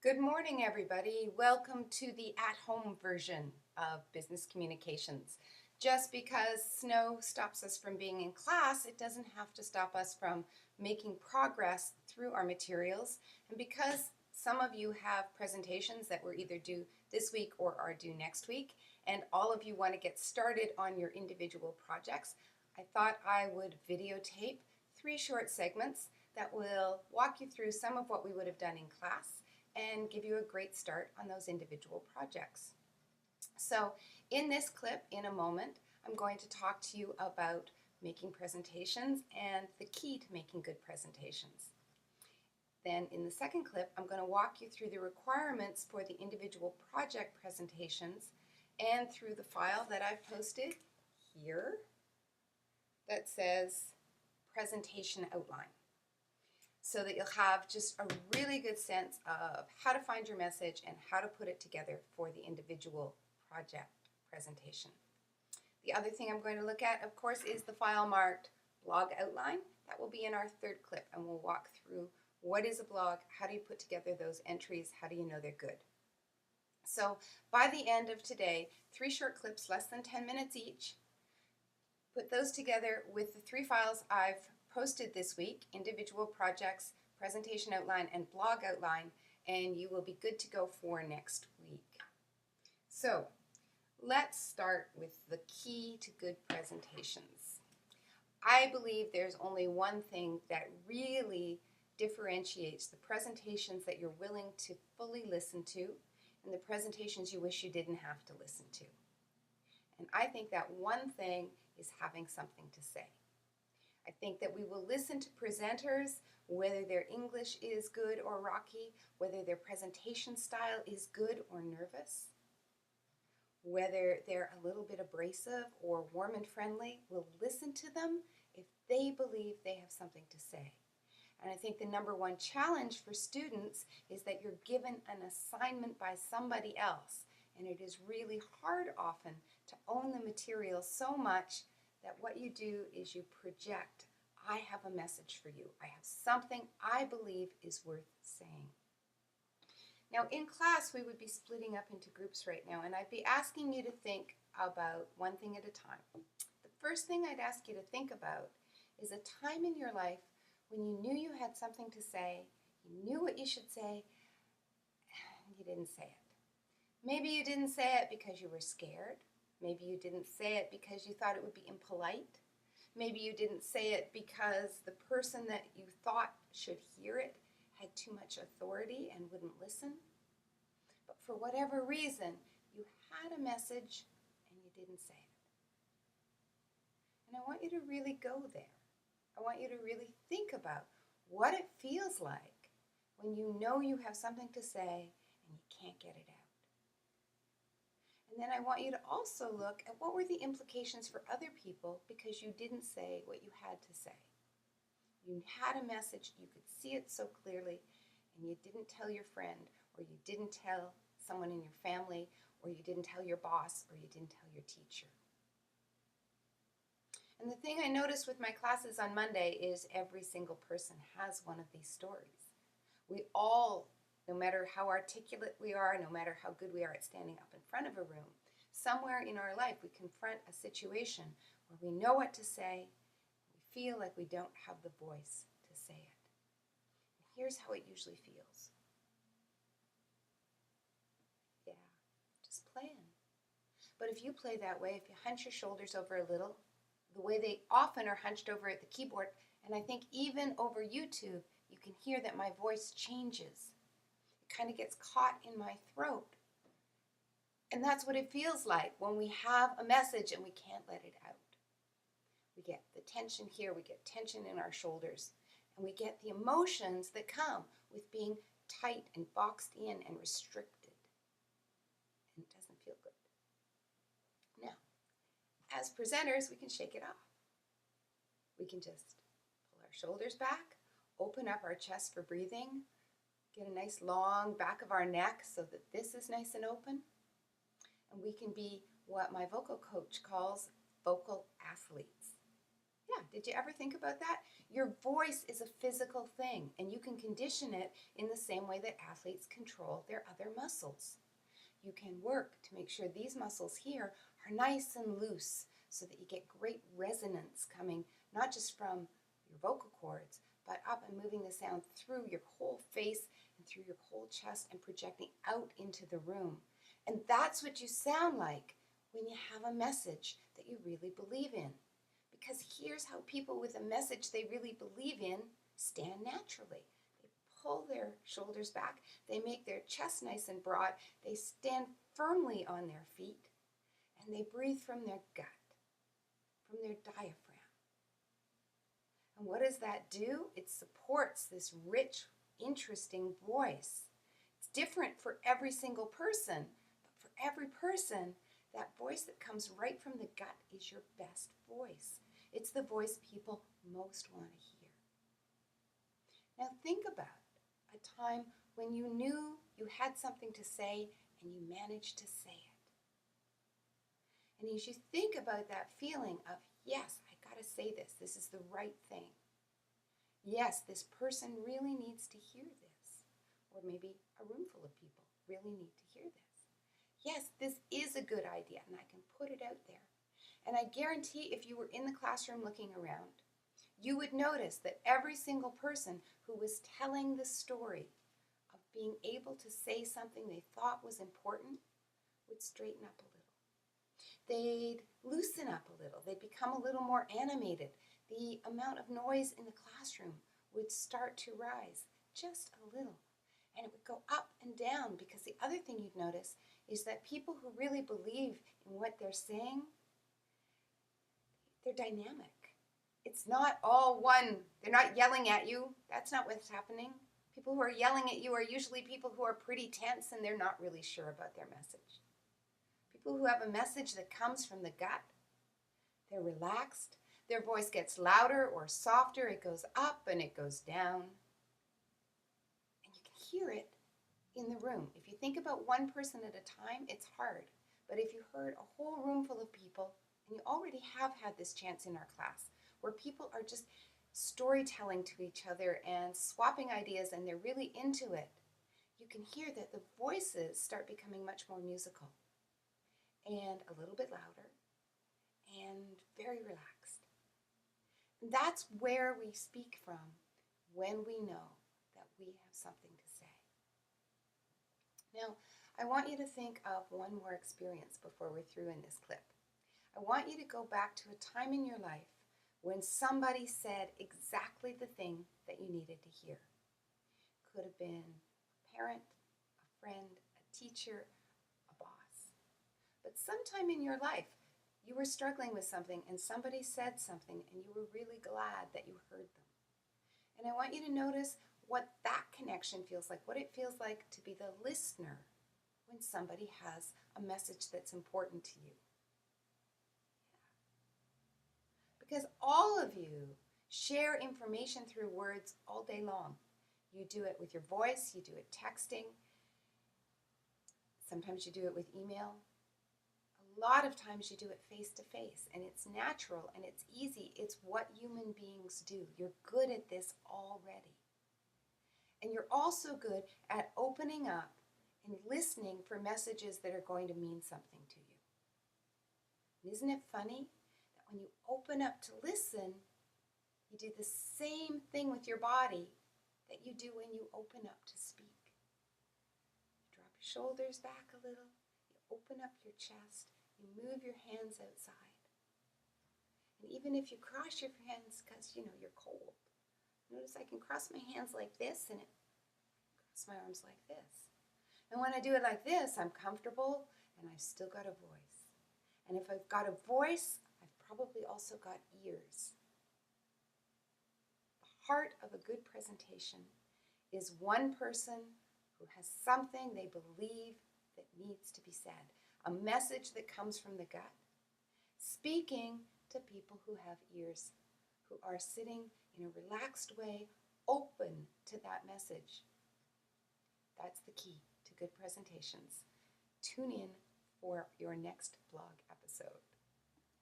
Good morning, everybody. Welcome to the at-home version of business communications. Just because snow stops us from being in class, it doesn't have to stop us from making progress through our materials. And because some of you have presentations that were either due this week or are due next week, and all of you want to get started on your individual projects, I thought I would videotape 3 short segments that will walk you through some of what we would have done in class and give you a great start on those individual projects. So in this clip, in a moment, I'm going to talk to you about making presentations and the key to making good presentations. Then in the second clip, I'm going to walk you through the requirements for the individual project presentations and through the file that I've posted here that says presentation outline, so that you'll have just a really good sense of how to find your message and how to put it together for the individual project presentation. The other thing I'm going to look at, of course, is the file marked blog outline. That will be in our third clip, and we'll walk through what is a blog, how do you put together those entries, how do you know they're good. So by the end of today, 3 short clips, less than 10 minutes each. Put those together with the 3 files I've posted this week, individual projects, presentation outline, and blog outline, and you will be good to go for next week. So let's start with the key to good presentations. I believe there's only one thing that really differentiates the presentations that you're willing to fully listen to and the presentations you wish you didn't have to listen to. And I think that one thing is having something to say. I think that we will listen to presenters, whether their English is good or rocky, whether their presentation style is good or nervous, whether they're a little bit abrasive or warm and friendly. We'll listen to them if they believe they have something to say. And I think the number one challenge for students is that you're given an assignment by somebody else, and it is really hard often to own the material so much that what you do is you project, I have a message for you. I have something I believe is worth saying. Now in class we would be splitting up into groups right now, and I'd be asking you to think about one thing at a time. The first thing I'd ask you to think about is a time in your life when you knew you had something to say, you knew what you should say, and you didn't say it. Maybe you didn't say it because you were scared. Maybe you didn't say it because you thought it would be impolite. Maybe you didn't say it because the person that you thought should hear it had too much authority and wouldn't listen. But for whatever reason, you had a message and you didn't say it. And I want you to really go there. I want you to really think about what it feels like when you know you have something to say and you can't get it out. And then I want you to also look at what were the implications for other people because you didn't say what you had to say. You had a message, you could see it so clearly, and you didn't tell your friend, or you didn't tell someone in your family, or you didn't tell your boss, or you didn't tell your teacher. And the thing I noticed with my classes on Monday is every single person has one of these stories. We all, no matter how articulate we are, no matter how good we are at standing up in front of a room, somewhere in our life we confront a situation where we know what to say, we feel like we don't have the voice to say it. And here's how it usually feels. Yeah, just playing. But if you play that way, if you hunch your shoulders over a little, the way they often are hunched over at the keyboard, and I think even over YouTube, you can hear that my voice changes. It kind of gets caught in my throat. And that's what it feels like when we have a message and we can't let it out. We get the tension here, we get tension in our shoulders, and we get the emotions that come with being tight and boxed in and restricted. And it doesn't feel good. Now, as presenters, we can shake it off. We can just pull our shoulders back, open up our chest for breathing, get a nice long back of our neck so that this is nice and open. And we can be what my vocal coach calls vocal athletes. Yeah, did you ever think about that? Your voice is a physical thing, and you can condition it in the same way that athletes control their other muscles. You can work to make sure these muscles here are nice and loose so that you get great resonance coming not just from your vocal cords, but up and moving the sound through your whole face and through your whole chest and projecting out into the room. And that's what you sound like when you have a message that you really believe in. Because here's how people with a message they really believe in stand naturally. They pull their shoulders back, they make their chest nice and broad, they stand firmly on their feet, and they breathe from their gut, from their diaphragm. And what does that do? It supports this rich, interesting voice. It's different for every single person, but for every person, that voice that comes right from the gut is your best voice. It's the voice people most want to hear. Now think about a time when you knew you had something to say and you managed to say it. And as you think about that feeling of, yes, I got to say this, this is the right thing. Yes, this person really needs to hear this. Or maybe a room full of people really need to hear this. Yes, this is a good idea, and I can put it out there. And I guarantee if you were in the classroom looking around, you would notice that every single person who was telling the story of being able to say something they thought was important would straighten up a little. They'd loosen up a little. They'd become a little more animated. The amount of noise in the classroom would start to rise just a little. And it would go up and down, because the other thing you'd notice is that people who really believe in what they're saying, they're dynamic. It's not all one. They're not yelling at you. That's not what's happening. People who are yelling at you are usually people who are pretty tense and they're not really sure about their message. People who have a message that comes from the gut, they're relaxed. Their voice gets louder or softer. It goes up and it goes down. And you can hear it in the room. If you think about one person at a time, it's hard. But if you heard a whole room full of people, and you already have had this chance in our class, where people are just storytelling to each other and swapping ideas and they're really into it, you can hear that the voices start becoming much more musical and a little bit louder and very relaxed. And that's where we speak from when we know that we have something to say. Now, I want you to think of one more experience before we're through in this clip. I want you to go back to a time in your life when somebody said exactly the thing that you needed to hear. Could have been a parent, a friend, a teacher, a boss. But sometime in your life, you were struggling with something and somebody said something and you were really glad that you heard them. And I want you to notice what that connection feels like, what it feels like to be the listener when somebody has a message that's important to you. Because all of you share information through words all day long. You do it with your voice, you do it texting, sometimes you do it with email. A lot of times you do it face to face, and it's natural and it's easy. It's what human beings do. You're good at this already. And you're also good at opening up and listening for messages that are going to mean something to you. And isn't it funny that when you open up to listen, you do the same thing with your body that you do when you open up to speak. You drop your shoulders back a little, you open up your chest, you move your hands outside. And even if you cross your hands because, you're cold, notice I can cross my hands like this and cross my arms like this. And when I do it like this, I'm comfortable and I've still got a voice. And if I've got a voice, I've probably also got ears. The heart of a good presentation is one person who has something they believe that needs to be said, a message that comes from the gut, speaking to people who have ears, who are sitting in a relaxed way, open to that message. That's the key to good presentations. Tune in for your next blog episode.